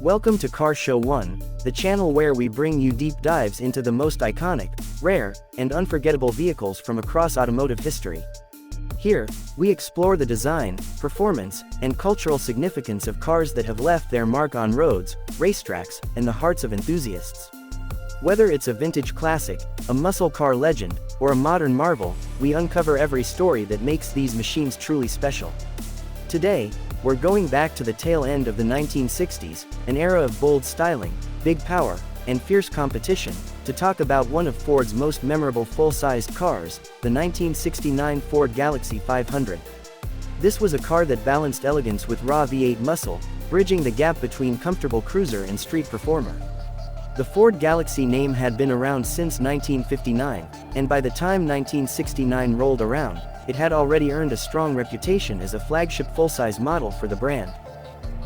Welcome to Car Show 1, the channel where we bring you deep dives into the most iconic, rare, and unforgettable vehicles from across automotive history. Here, we explore the design, performance, and cultural significance of cars that have left their mark on roads, racetracks, and the hearts of enthusiasts. Whether it's a vintage classic, a muscle car legend, or a modern marvel, we uncover every story that makes these machines truly special. Today, we're going back to the tail end of the 1960s, an era of bold styling, big power, and fierce competition, to talk about one of Ford's most memorable full-sized cars, the 1969 Ford Galaxie 500. This was a car that balanced elegance with raw V8 muscle, bridging the gap between comfortable cruiser and street performer. The Ford Galaxie name had been around since 1959, and by the time 1969 rolled around, it had already earned a strong reputation as a flagship full-size model for the brand.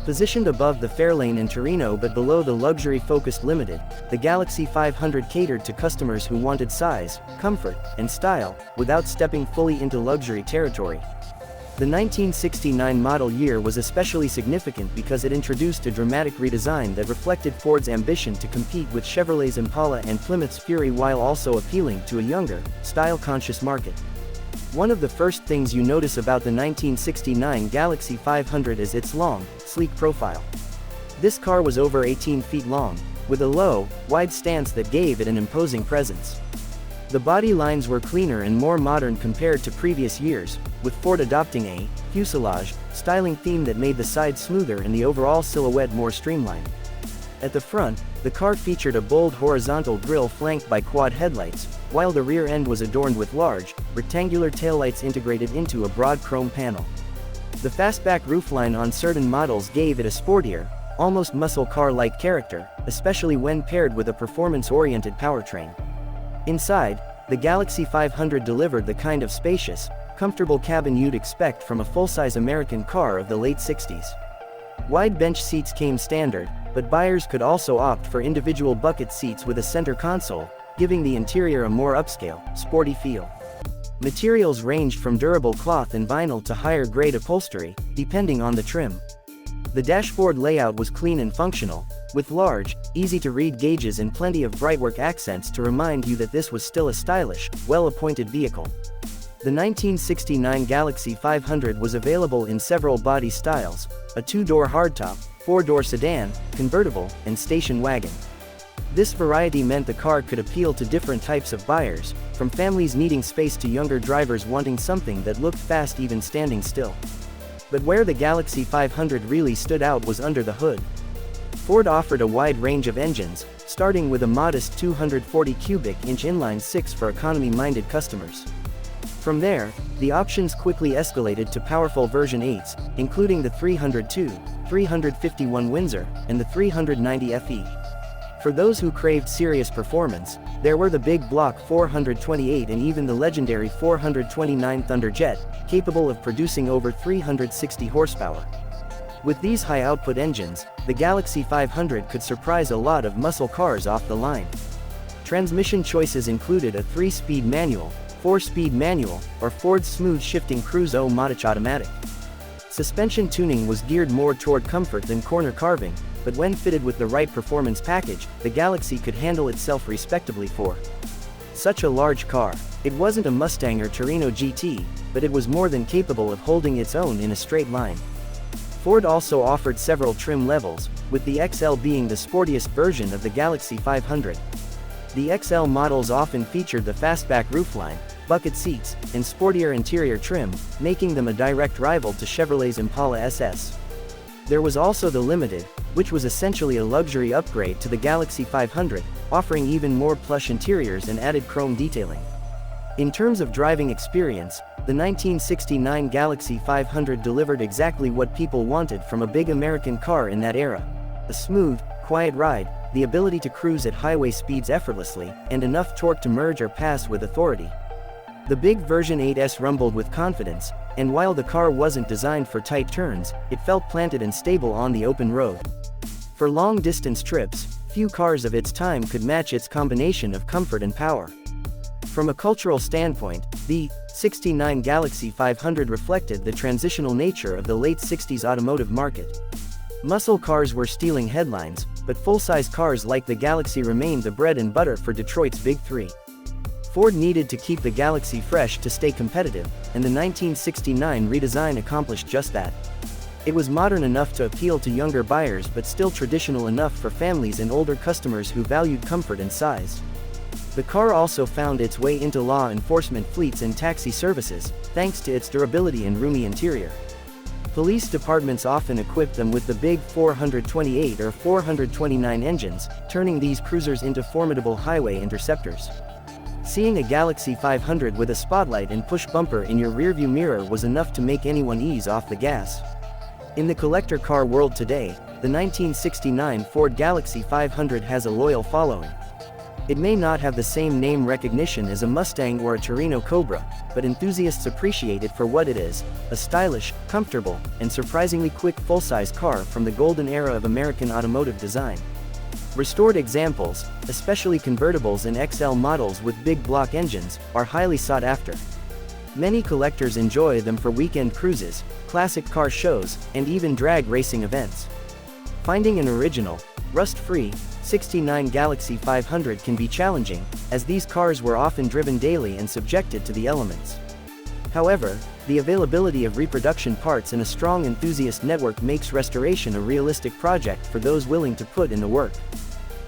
Positioned above the Fairlane and Torino but below the luxury-focused Limited, the Galaxie 500 catered to customers who wanted size, comfort, and style, without stepping fully into luxury territory. The 1969 model year was especially significant because it introduced a dramatic redesign that reflected Ford's ambition to compete with Chevrolet's Impala and Plymouth's Fury while also appealing to a younger, style-conscious market. One of the first things you notice about the 1969 Galaxie 500 is its long, sleek profile. This car was over 18 feet long, with a low, wide stance that gave it an imposing presence. The body lines were cleaner and more modern compared to previous years, with Ford adopting a fuselage styling theme that made the sides smoother and the overall silhouette more streamlined. At the front, the car featured a bold horizontal grille flanked by quad headlights, while the rear end was adorned with large, rectangular taillights integrated into a broad chrome panel. The fastback roofline on certain models gave it a sportier, almost muscle car-like character, especially when paired with a performance-oriented powertrain. Inside, the Galaxie 500 delivered the kind of spacious, comfortable cabin you'd expect from a full-size American car of the late 60s. Wide bench seats came standard, but buyers could also opt for individual bucket seats with a center console, giving the interior a more upscale, sporty feel. Materials ranged from durable cloth and vinyl to higher-grade upholstery, depending on the trim. The dashboard layout was clean and functional, with large, easy-to-read gauges and plenty of brightwork accents to remind you that this was still a stylish, well-appointed vehicle. The 1969 Galaxie 500 was available in several body styles: a two-door hardtop, four-door sedan, convertible, and station wagon. This variety meant the car could appeal to different types of buyers, from families needing space to younger drivers wanting something that looked fast even standing still. But where the Galaxie 500 really stood out was under the hood. Ford offered a wide range of engines, starting with a modest 240 cubic inch inline-six for economy-minded customers. From there, the options quickly escalated to powerful version 8s, including the 302, 351 Windsor, and the 390 FE. For those who craved serious performance, there were the big block 428 and even the legendary 429 Thunderjet, capable of producing over 360 horsepower. With these high-output engines, the Galaxie 500 could surprise a lot of muscle cars off the line. Transmission choices included a 3-speed manual, 4-speed manual, or Ford's smooth shifting Cruise-O-Matic automatic. Suspension tuning was geared more toward comfort than corner carving, but when fitted with the right performance package, the Galaxie could handle itself respectably for such a large car. It wasn't a Mustang or Torino GT, but it was more than capable of holding its own in a straight line. Ford also offered several trim levels, with the XL being the sportiest version of the Galaxie 500. The XL models often featured the fastback roofline, bucket seats, and sportier interior trim, making them a direct rival to Chevrolet's Impala SS. There was also the Limited, which was essentially a luxury upgrade to the Galaxie 500, offering even more plush interiors and added chrome detailing. In terms of driving experience, the 1969 Galaxie 500 delivered exactly what people wanted from a big American car in that era: a smooth, quiet ride, the ability to cruise at highway speeds effortlessly, and enough torque to merge or pass with authority. The big version 8S rumbled with confidence, and while the car wasn't designed for tight turns, it felt planted and stable on the open road. For long-distance trips, few cars of its time could match its combination of comfort and power. From a cultural standpoint, the 69 Galaxie 500 reflected the transitional nature of the late 60s automotive market. Muscle cars were stealing headlines, but full-size cars like the Galaxie remained the bread and butter for Detroit's Big Three. Ford needed to keep the Galaxie fresh to stay competitive, and the 1969 redesign accomplished just that. It was modern enough to appeal to younger buyers but still traditional enough for families and older customers who valued comfort and size. The car also found its way into law enforcement fleets and taxi services, thanks to its durability and roomy interior. Police departments often equipped them with the big 428 or 429 engines, turning these cruisers into formidable highway interceptors. Seeing a Galaxie 500 with a spotlight and push bumper in your rearview mirror was enough to make anyone ease off the gas. In the collector car world today, the 1969 Ford Galaxie 500 has a loyal following. It may not have the same name recognition as a Mustang or a Torino Cobra, but enthusiasts appreciate it for what it is, a stylish, comfortable, and surprisingly quick full-size car from the golden era of American automotive design. Restored examples, especially convertibles and XL models with big block engines, are highly sought after. Many collectors enjoy them for weekend cruises, classic car shows, and even drag racing events. Finding an original, rust-free, 69 Galaxie 500 can be challenging, as these cars were often driven daily and subjected to the elements. However, the availability of reproduction parts and a strong enthusiast network makes restoration a realistic project for those willing to put in the work.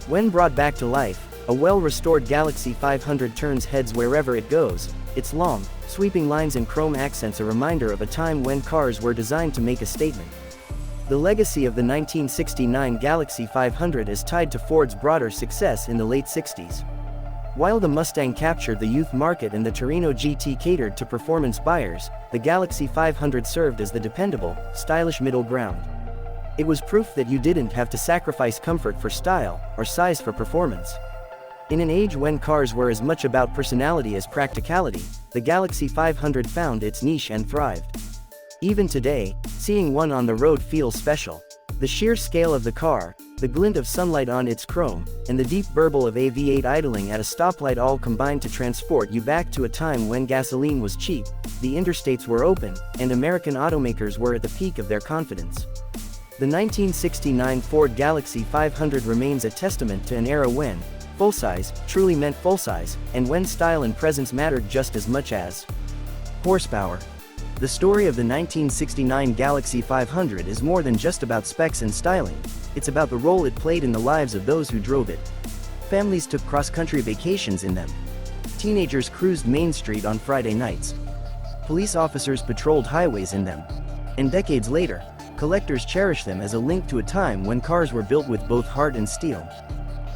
When brought back to life, a well-restored Galaxie 500 turns heads wherever it goes, its long, sweeping lines and chrome accents a reminder of a time when cars were designed to make a statement. The legacy of the 1969 Galaxie 500 is tied to Ford's broader success in the late 60s. While the Mustang captured the youth market and the Torino GT catered to performance buyers, the Galaxie 500 served as the dependable, stylish middle ground. It was proof that you didn't have to sacrifice comfort for style, or size for performance. In an age when cars were as much about personality as practicality, the Galaxie 500 found its niche and thrived. Even today, seeing one on the road feels special. The sheer scale of the car, the glint of sunlight on its chrome, and the deep burble of a V8 idling at a stoplight all combined to transport you back to a time when gasoline was cheap, the interstates were open, and American automakers were at the peak of their confidence. The 1969 Ford Galaxie 500 remains a testament to an era when full-size truly meant full-size, and when style and presence mattered just as much as horsepower. The story of the 1969 Galaxie 500 is more than just about specs and styling, it's about the role it played in the lives of those who drove it. Families took cross-country vacations in them. Teenagers cruised Main Street on Friday nights. Police officers patrolled highways in them. And decades later, collectors cherish them as a link to a time when cars were built with both heart and steel.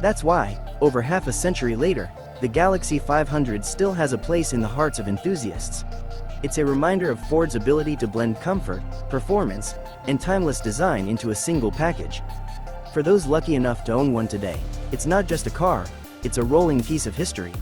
That's why, over half a century later, the Galaxie 500 still has a place in the hearts of enthusiasts. It's a reminder of Ford's ability to blend comfort, performance, and timeless design into a single package. For those lucky enough to own one today, it's not just a car, it's a rolling piece of history.